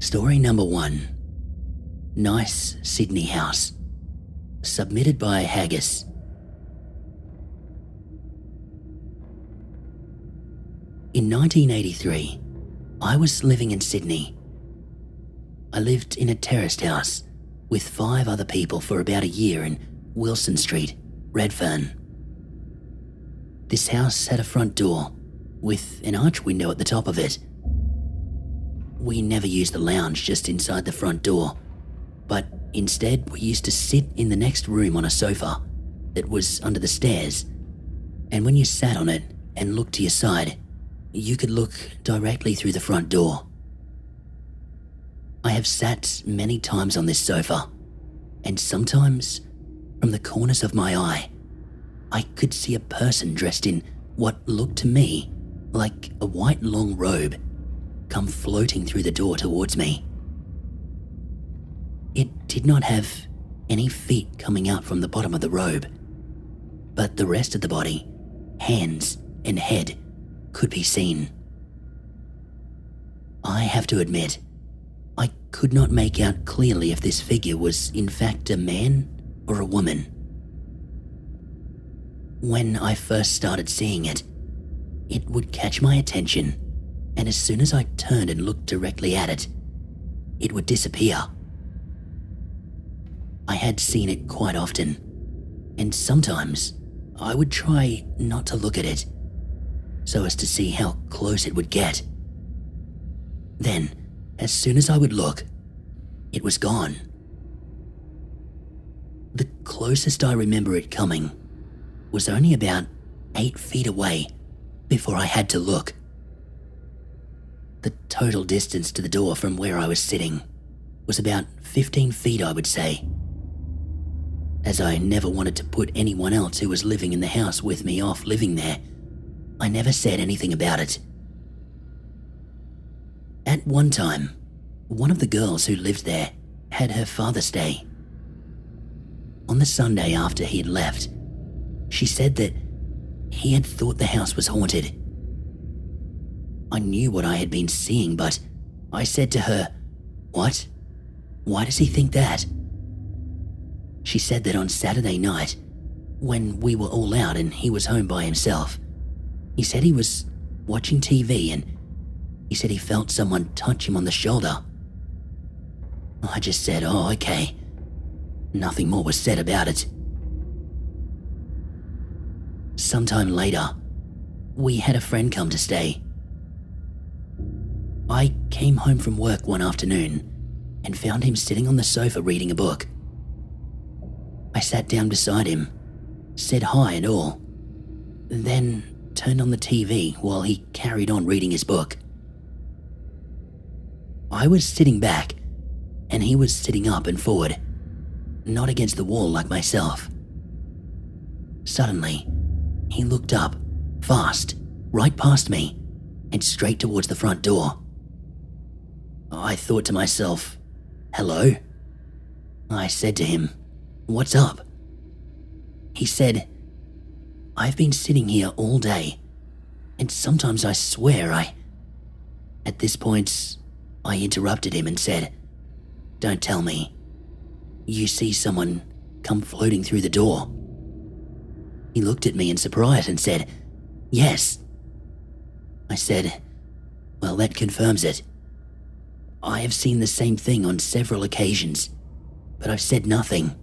Story number 1. Nice Sydney House. Submitted by Haggis. In 1983, I was living in Sydney. I lived in a terraced house with 5 other people for about a year in Wilson Street, Redfern. This house had a front door with an arch window at the top of it. We never used the lounge just inside the front door, but instead we used to sit in the next room on a sofa that was under the stairs, and when you sat on it and looked to your side, you could look directly through the front door. I have sat many times on this sofa, and sometimes, from the corners of my eye, I could see a person dressed in what looked to me like a white long robe come floating through the door towards me. It did not have any feet coming out from the bottom of the robe, but the rest of the body, hands and head, could be seen. I have to admit, I could not make out clearly if this figure was in fact a man or a woman. When I first started seeing it, it would catch my attention, and as soon as I turned and looked directly at it, it would disappear. I had seen it quite often, and sometimes I would try not to look at it, so as to see how close it would get. Then, as soon as I would look, it was gone. The closest I remember it coming was only about 8 feet away before I had to look. The total distance to the door from where I was sitting was about 15 feet, I would say. As I never wanted to put anyone else who was living in the house with me off living there, I never said anything about it. At one time, one of the girls who lived there had her father stay. On the Sunday after he had left, she said that he had thought the house was haunted. I knew what I had been seeing, but I said to her, "What? Why does he think that?" She said that on Saturday night, when we were all out and he was home by himself, he said he was watching TV and he said he felt someone touch him on the shoulder. I just said, "Oh, okay." Nothing more was said about it. Sometime later, we had a friend come to stay. I came home from work one afternoon and found him sitting on the sofa reading a book. I sat down beside him, said hi and all, then turned on the TV while he carried on reading his book. I was sitting back and he was sitting up and forward, not against the wall like myself. Suddenly, he looked up, fast, right past me, and straight towards the front door. I thought to myself, "Hello?" I said to him, "What's up?" He said, "I've been sitting here all day, and sometimes I swear I..." At this point, I interrupted him and said, "Don't tell me. You see someone come floating through the door?" He looked at me in surprise and said, "Yes." I said, "Well, that confirms it. I have seen the same thing on several occasions, but I've said nothing.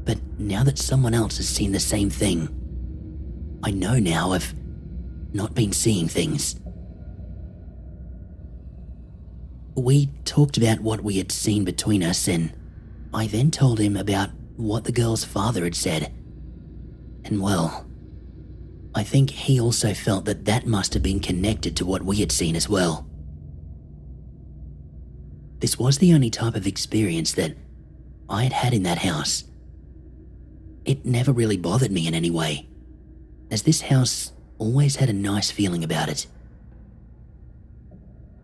But now that someone else has seen the same thing, I know now I've not been seeing things." We talked about what we had seen between us, and I then told him about what the girl's father had said. And well, I think he also felt that that must have been connected to what we had seen as well. This was the only type of experience that I had had in that house. It never really bothered me in any way, as this house always had a nice feeling about it.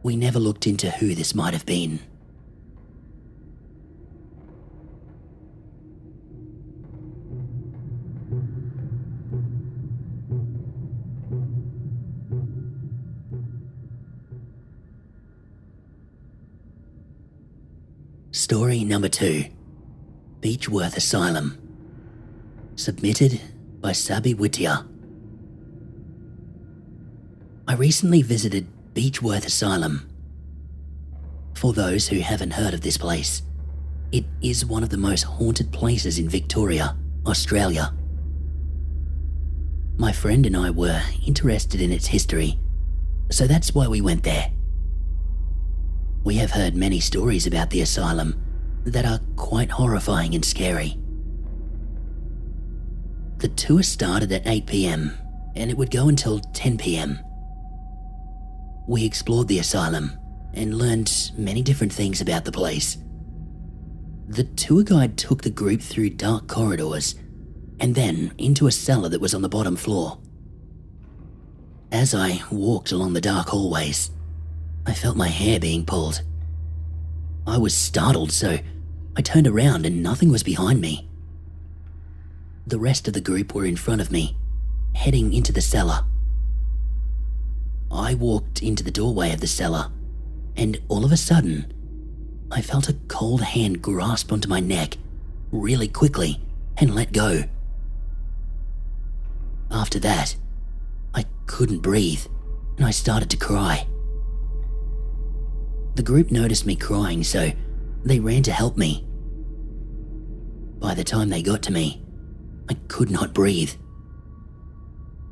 We never looked into who this might have been. Story number 2, Beechworth Asylum. Submitted by Sabi Witia. I recently visited Beechworth Asylum. For those who haven't heard of this place, it is one of the most haunted places in Victoria, Australia. My friend and I were interested in its history, so that's why we went there. We have heard many stories about the asylum that are quite horrifying and scary. The tour started at 8 p.m. and it would go until 10 p.m. We explored the asylum and learned many different things about the place. The tour guide took the group through dark corridors and then into a cellar that was on the bottom floor. As I walked along the dark hallways, I felt my hair being pulled. I was startled, so I turned around and nothing was behind me. The rest of the group were in front of me, heading into the cellar. I walked into the doorway of the cellar, and all of a sudden, I felt a cold hand grasp onto my neck really quickly and let go. After that, I couldn't breathe and I started to cry. The group noticed me crying, so they ran to help me. By the time they got to me, I could not breathe.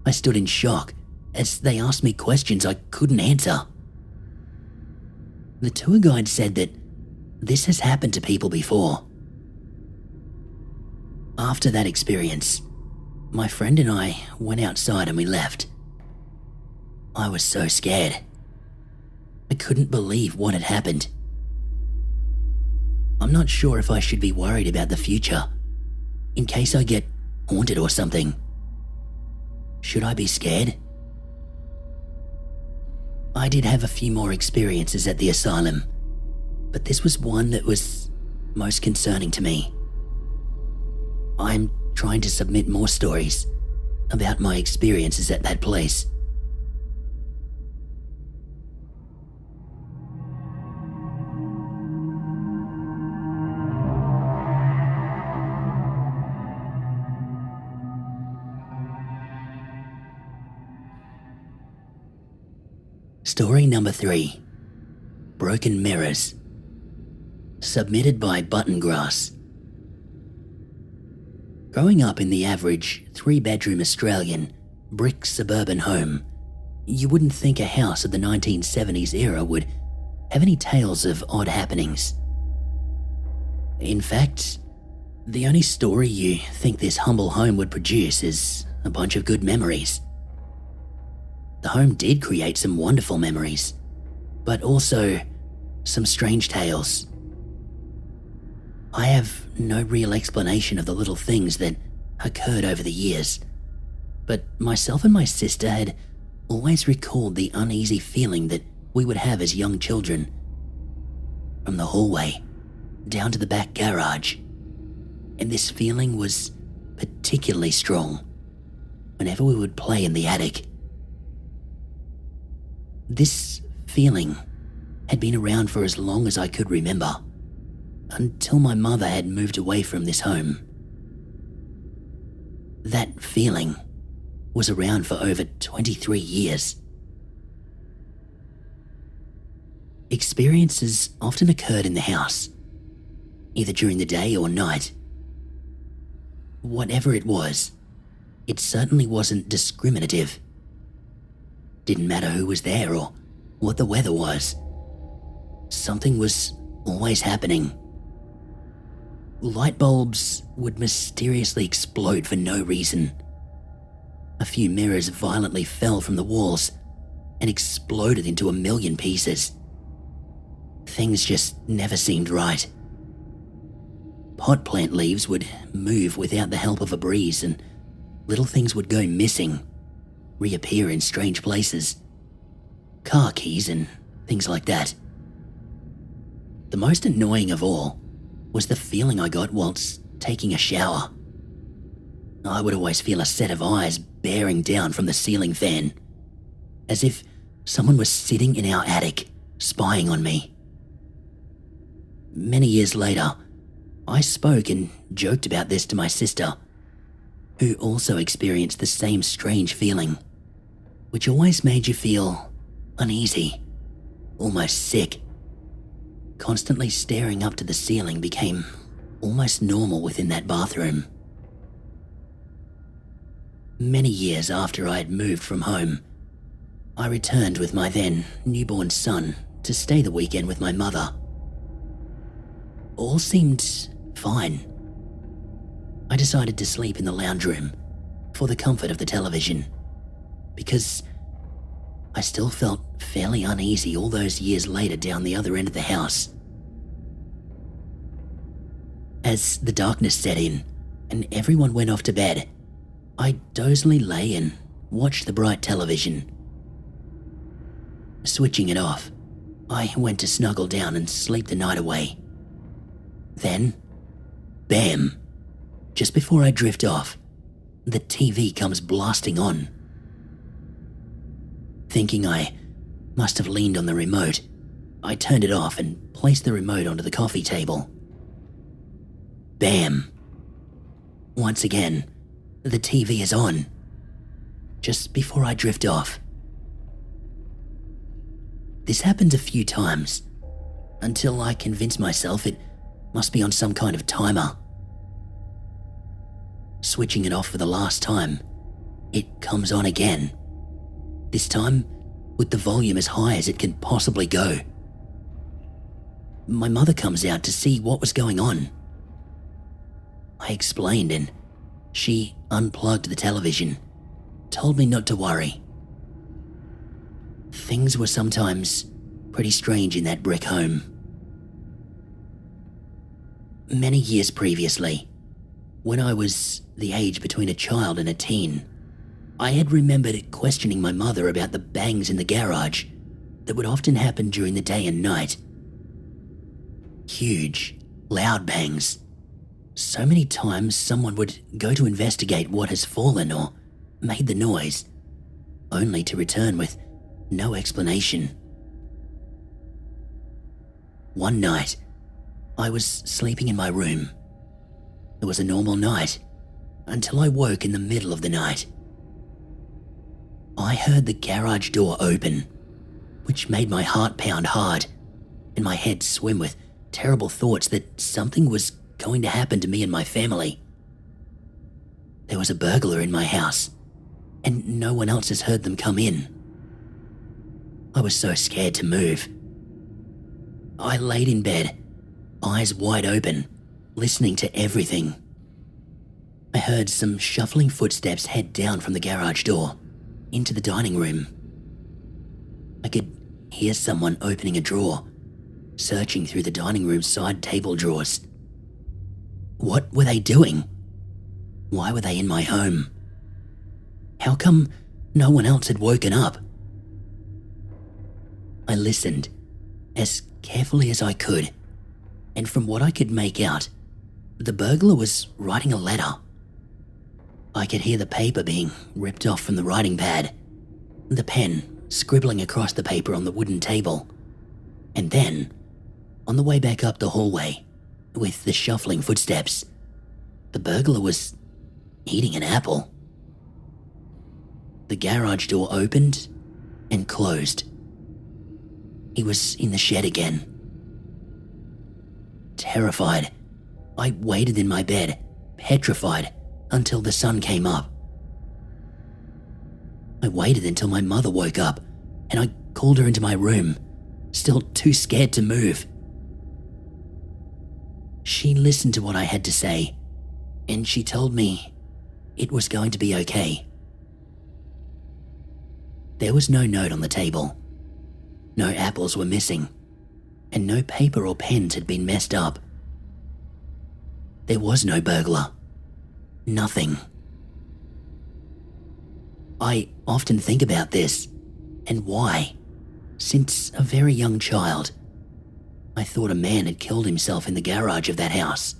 I stood in shock as they asked me questions I couldn't answer. The tour guide said that this has happened to people before. After that experience, my friend and I went outside and we left. I was so scared. I couldn't believe what had happened. I'm not sure if I should be worried about the future, in case I get haunted or something. Should I be scared? I did have a few more experiences at the asylum, but this was one that was most concerning to me. I'm trying to submit more stories about my experiences at that place. Story number 3, Broken Mirrors. Submitted by Buttongrass. Growing up in the average 3-bedroom Australian brick suburban home, you wouldn't think a house of the 1970s era would have any tales of odd happenings. In fact, the only story you think this humble home would produce is a bunch of good memories. The home did create some wonderful memories, but also some strange tales. I have no real explanation of the little things that occurred over the years, but myself and my sister had always recalled the uneasy feeling that we would have as young children. From the hallway down to the back garage, and this feeling was particularly strong whenever we would play in the attic. This feeling had been around for as long as I could remember, until my mother had moved away from this home. That feeling was around for over 23 years. Experiences often occurred in the house, either during the day or night. Whatever it was, it certainly wasn't discriminative. Didn't matter who was there or what the weather was. Something was always happening. Light bulbs would mysteriously explode for no reason. A few mirrors violently fell from the walls and exploded into a million pieces. Things just never seemed right. Pot plant leaves would move without the help of a breeze, and little things would go missing, reappear in strange places. Car keys and things like that. The most annoying of all was the feeling I got whilst taking a shower. I would always feel a set of eyes bearing down from the ceiling fan, as if someone was sitting in our attic, spying on me. Many years later, I spoke and joked about this to my sister, who also experienced the same strange feeling, which always made you feel uneasy, almost sick. Constantly staring up to the ceiling became almost normal within that bathroom. Many years after I had moved from home, I returned with my then newborn son to stay the weekend with my mother. All seemed fine. I decided to sleep in the lounge room for the comfort of the television, because I still felt fairly uneasy all those years later down the other end of the house. As the darkness set in and everyone went off to bed, I dozily lay and watched the bright television. Switching it off, I went to snuggle down and sleep the night away. Then, bam! Just before I drift off, the TV comes blasting on. Thinking I must have leaned on the remote, I turned it off and placed the remote onto the coffee table. Bam! Once again, the TV is on, just before I drift off. This happened a few times, until I convinced myself it must be on some kind of timer. Switching it off for the last time, it comes on again. This time, with the volume as high as it can possibly go. My mother comes out to see what was going on. I explained and she unplugged the television, told me not to worry. Things were sometimes pretty strange in that brick home. Many years previously, when I was the age between a child and a teen, I had remembered questioning my mother about the bangs in the garage that would often happen during the day and night. Huge, loud bangs. So many times someone would go to investigate what has fallen or made the noise, only to return with no explanation. One night, I was sleeping in my room. It was a normal night, until I woke in the middle of the night. I heard the garage door open, which made my heart pound hard and my head swim with terrible thoughts that something was going to happen to me and my family. There was a burglar in my house, and no one else has heard them come in. I was so scared to move. I laid in bed, eyes wide open, listening to everything. I heard some shuffling footsteps head down from the garage door into the dining room. I could hear someone opening a drawer, searching through the dining room side table drawers. What were they doing? Why were they in my home? How come no one else had woken up? I listened as carefully as I could, and from what I could make out, the burglar was writing a letter. I could hear the paper being ripped off from the writing pad, the pen scribbling across the paper on the wooden table, and then, on the way back up the hallway, with the shuffling footsteps, the burglar was eating an apple. The garage door opened and closed. He was in the shed again. Terrified, I waited in my bed, petrified, until the sun came up. I waited until my mother woke up, and I called her into my room, still too scared to move. She listened to what I had to say, and she told me it was going to be okay. There was no note on the table. No apples were missing, and no paper or pens had been messed up. There was no burglar. Nothing. I often think about this, and why. Since a very young child, I thought a man had killed himself in the garage of that house.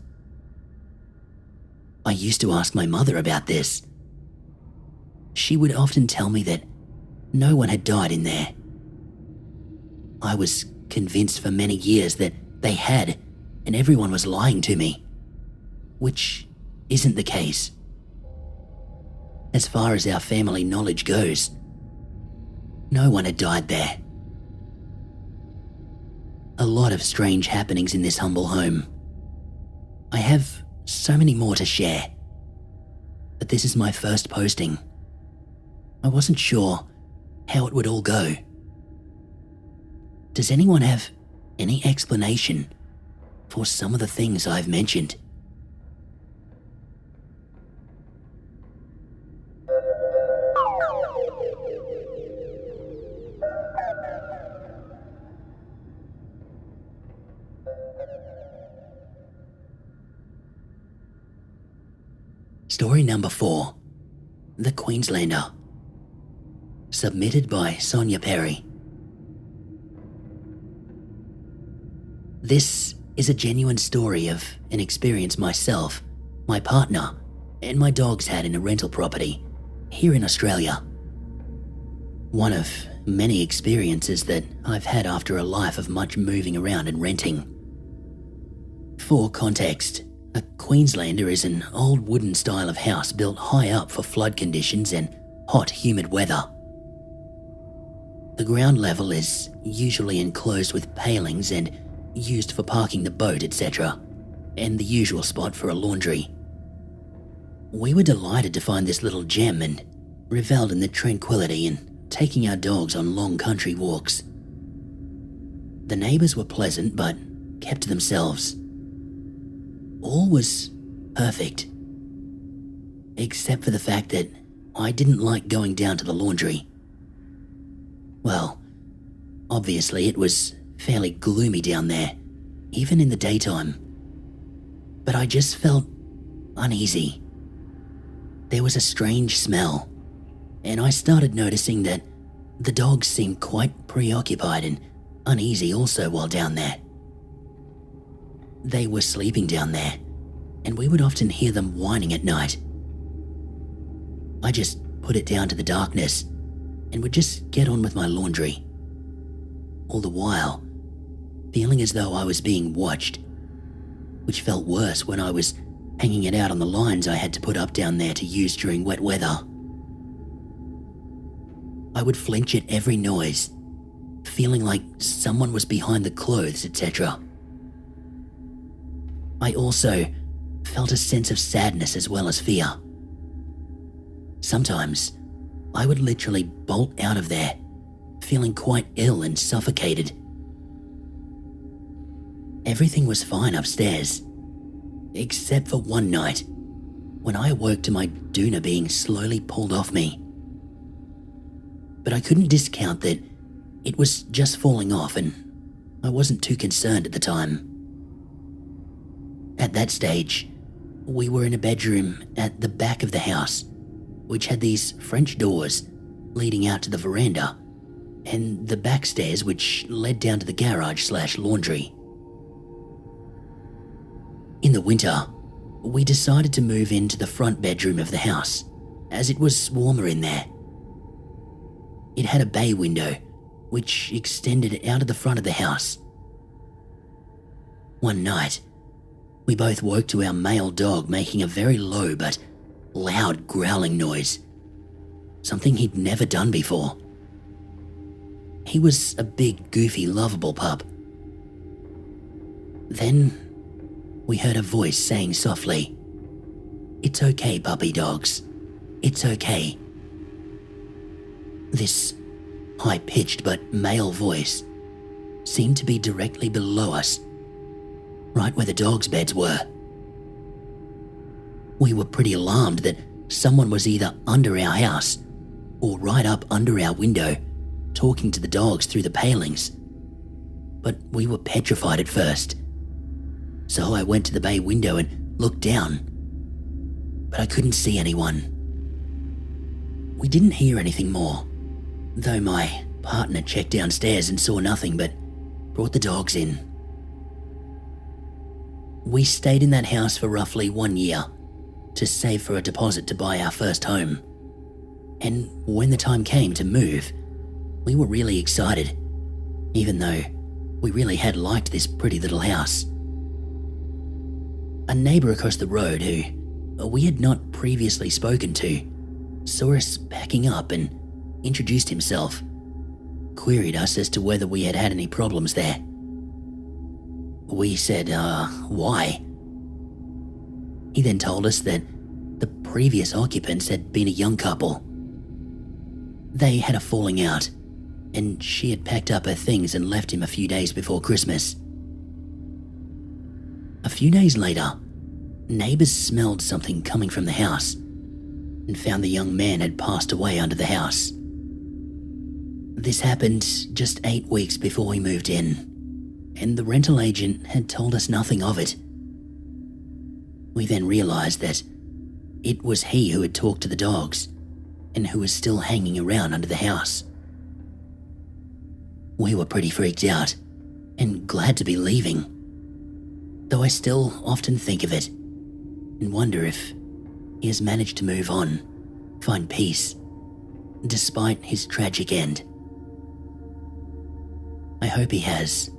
I used to ask my mother about this. She would often tell me that no one had died in there. I was convinced for many years that they had, and everyone was lying to me, which isn't the case. As far as our family knowledge goes, no one had died there. A lot of strange happenings in this humble home. I have so many more to share, but this is my first posting. I wasn't sure how it would all go. Does anyone have any explanation for some of the things I've mentioned? Story number 4, The Queenslander. Submitted by Sonia Perry. This is a genuine story of an experience myself, my partner, and my dogs had in a rental property here in Australia. One of many experiences that I've had after a life of much moving around and renting. For context, a Queenslander is an old wooden style of house built high up for flood conditions and hot, humid weather. The ground level is usually enclosed with palings and used for parking the boat, etc., and the usual spot for a laundry. We were delighted to find this little gem and reveled in the tranquility and taking our dogs on long country walks. The neighbours were pleasant but kept to themselves. All was perfect, except for the fact that I didn't like going down to the laundry. Well, obviously it was fairly gloomy down there, even in the daytime. But I just felt uneasy. There was a strange smell, and I started noticing that the dogs seemed quite preoccupied and uneasy also while down there. They were sleeping down there, and we would often hear them whining at night. I just put it down to the darkness and would just get on with my laundry. All the while, feeling as though I was being watched, which felt worse when I was hanging it out on the lines I had to put up down there to use during wet weather. I would flinch at every noise, feeling like someone was behind the clothes, etc. I also felt a sense of sadness as well as fear. Sometimes, I would literally bolt out of there, feeling quite ill and suffocated. Everything was fine upstairs, except for one night, when I awoke to my doona being slowly pulled off me. But I couldn't discount that it was just falling off, and I wasn't too concerned at the time. At that stage, we were in a bedroom at the back of the house, which had these French doors leading out to the veranda, and the back stairs which led down to the garage/laundry. In the winter, we decided to move into the front bedroom of the house, as it was warmer in there. It had a bay window, which extended out of the front of the house. One night, we both woke to our male dog making a very low but loud growling noise, something he'd never done before. He was a big, goofy, lovable pup. Then we heard a voice saying softly, "It's okay, puppy dogs. It's okay." This high-pitched but male voice seemed to be directly below us, right where the dogs' beds were. We were pretty alarmed that someone was either under our house or right up under our window, talking to the dogs through the palings. But we were petrified at first. So I went to the bay window and looked down, but I couldn't see anyone. We didn't hear anything more, though my partner checked downstairs and saw nothing but brought the dogs in. We stayed in that house for roughly 1 year to save for a deposit to buy our first home. And when the time came to move, we were really excited, even though we really had liked this pretty little house. A neighbour across the road who we had not previously spoken to saw us packing up and introduced himself, queried us as to whether we had had any problems there. We said, why? He then told us that the previous occupants had been a young couple. They had a falling out, and she had packed up her things and left him a few days before Christmas. A few days later, neighbours smelled something coming from the house and found the young man had passed away under the house. This happened just 8 weeks before we moved in, and the rental agent had told us nothing of it. We then realised that it was he who had talked to the dogs and who was still hanging around under the house. We were pretty freaked out and glad to be leaving, though I still often think of it and wonder if he has managed to move on, find peace, despite his tragic end. I hope he has.